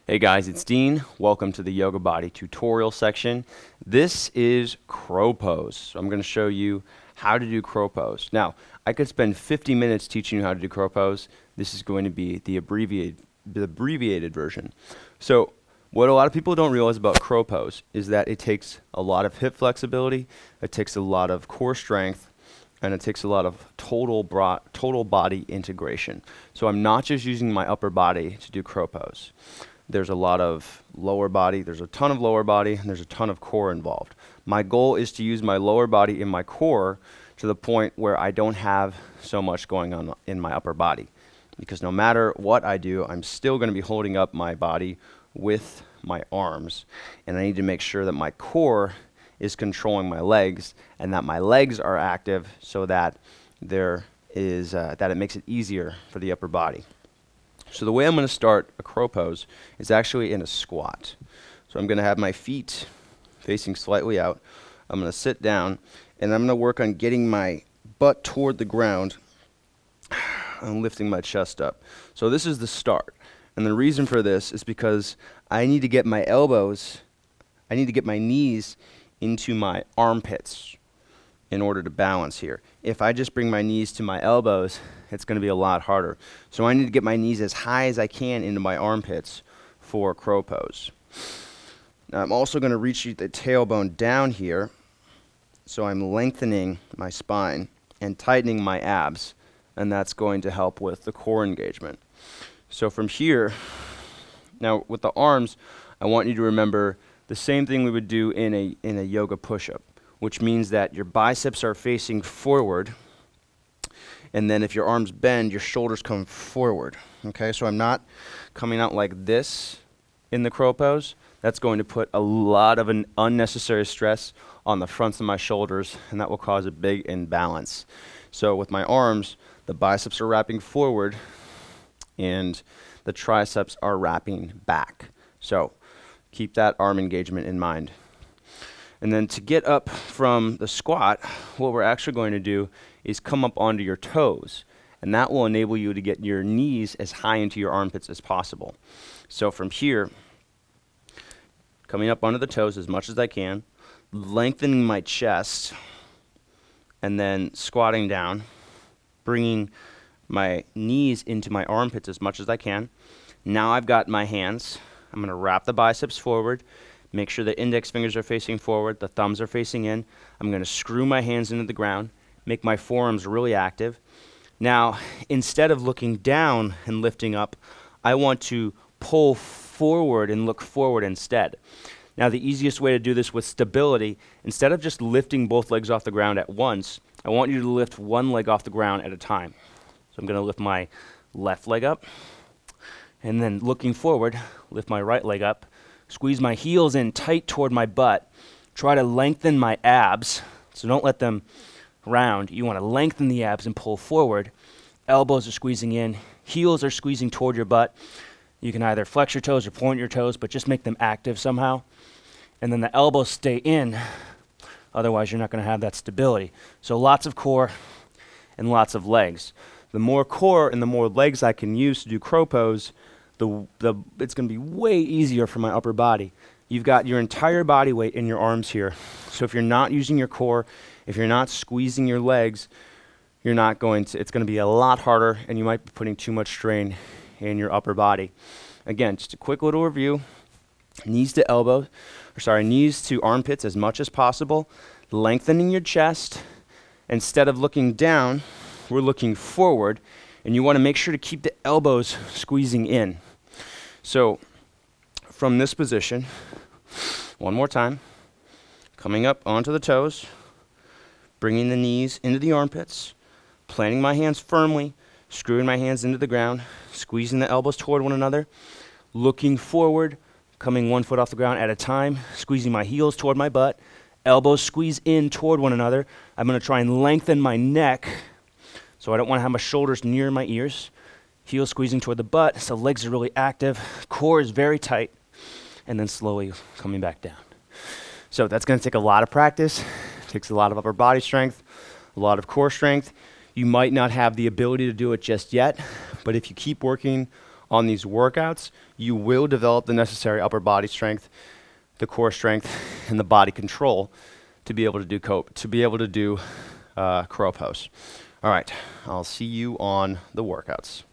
Hey guys, it's Dean. Welcome to the Yoga Body tutorial section. This is crow pose. So I'm going to show you how to do crow pose. Now, I could spend 50 minutes teaching you how to do crow pose. This is going to be the abbreviated version. So what a lot of people don't realize about crow pose is that it takes a lot of hip flexibility, it takes a lot of core strength, and it takes a lot of total body integration. So I'm not just using my upper body to do crow pose. There's a lot of lower body, there's a ton of lower body, and there's a ton of core involved. My goal is to use my lower body and my core to the point where I don't have so much going on in my upper body. Because no matter what I do, I'm still going to be holding up my body with my arms. And I need to make sure that my core is controlling my legs and that my legs are active so that that it makes it easier for the upper body. So the way I'm going to start a crow pose is actually in a squat. So I'm going to have my feet facing slightly out. I'm going to sit down, and I'm going to work on getting my butt toward the ground and lifting my chest up. So this is the start. And the reason for this is because I need to get my knees into my armpits in order to balance here. If I just bring my knees to my elbows, it's going to be a lot harder. So I need to get my knees as high as I can into my armpits for crow pose. Now I'm also going to reach the tailbone down here, so I'm lengthening my spine and tightening my abs, and that's going to help with the core engagement. So from here, now with the arms, I want you to remember the same thing we would do in a yoga push-up, which means that your biceps are facing forward, and then if your arms bend, your shoulders come forward. Okay, so I'm not coming out like this in the crow pose. That's going to put a lot of an unnecessary stress on the fronts of my shoulders, and that will cause a big imbalance. So with my arms, the biceps are wrapping forward, and the triceps are wrapping back. So keep that arm engagement in mind. And then to get up from the squat, what we're actually going to do is come up onto your toes. And that will enable you to get your knees as high into your armpits as possible. So from here, coming up onto the toes as much as I can, lengthening my chest, and then squatting down, bringing my knees into my armpits as much as I can. Now I've got my hands. I'm going to wrap the biceps forward. Make sure the index fingers are facing forward, the thumbs are facing in. I'm going to screw my hands into the ground, make my forearms really active. Now, instead of looking down and lifting up, I want to pull forward and look forward instead. Now, the easiest way to do this with stability, instead of just lifting both legs off the ground at once, I want you to lift one leg off the ground at a time. So I'm going to lift my left leg up, and then looking forward, lift my right leg up. Squeeze my heels in tight toward my butt. Try to lengthen my abs, so don't let them round. You want to lengthen the abs and pull forward. Elbows are squeezing in. Heels are squeezing toward your butt. You can either flex your toes or point your toes, but just make them active somehow. And then the elbows stay in. Otherwise, you're not going to have that stability. So lots of core and lots of legs. The more core and the more legs I can use to do crow pose, it's going to be way easier for my upper body. You've got your entire body weight in your arms here. So if you're not using your core, if you're not squeezing your legs, it's going to be a lot harder, and you might be putting too much strain in your upper body. Again, just a quick little review. Knees to armpits as much as possible. Lengthening your chest. Instead of looking down, we're looking forward, and you want to make sure to keep the elbows squeezing in. So from this position, one more time, coming up onto the toes, bringing the knees into the armpits, planting my hands firmly, screwing my hands into the ground, squeezing the elbows toward one another, looking forward, coming 1 foot off the ground at a time, squeezing my heels toward my butt, elbows squeeze in toward one another. I'm going to try and lengthen my neck, so I don't want to have my shoulders near my ears. Heels squeezing toward the butt, so legs are really active. Core is very tight, and then slowly coming back down. So that's going to take a lot of practice. It takes a lot of upper body strength, a lot of core strength. You might not have the ability to do it just yet, but if you keep working on these workouts, you will develop the necessary upper body strength, the core strength, and the body control to be able to do crow pose. All right, I'll see you on the workouts.